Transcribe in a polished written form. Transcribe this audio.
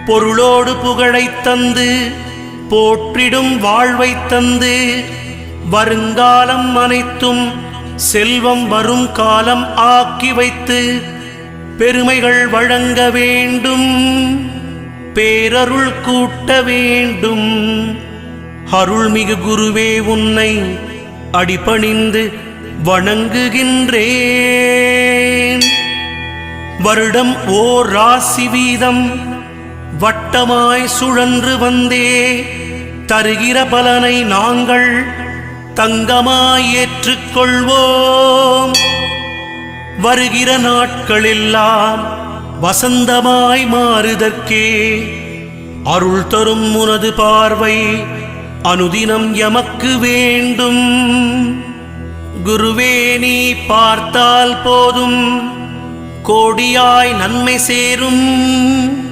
பொருளோடு புகழைத் தந்து போற்றிடும் வாழ்வைத் தந்து வருங்காலம் அனைத்தும் செல்வம் வரும் காலம் ஆக்கி வைத்து பெருமைகள் வழங்க வேண்டும், பேரருள் கூட்ட வேண்டும். அருள்மிகு குருவே, உன்னை அடிபணிந்து வணங்குகின்றேன். வருடம் ஓர் ராசி வீதம் வட்டமாய் சுழன்று வந்தே தருகிற பலனை நாங்கள் தங்கமாய் ஏற்றுக்கொள்வோம். வருகிற நாட்களெல்லாம் வசந்தமாய் மாறுதற்கே அருள் தரும் உனது பார்வை அனுதினம் எமக்கு வேண்டும். குருவே, நீ பார்த்தால் போதும் கோடியாய் நன்மை சேரும்.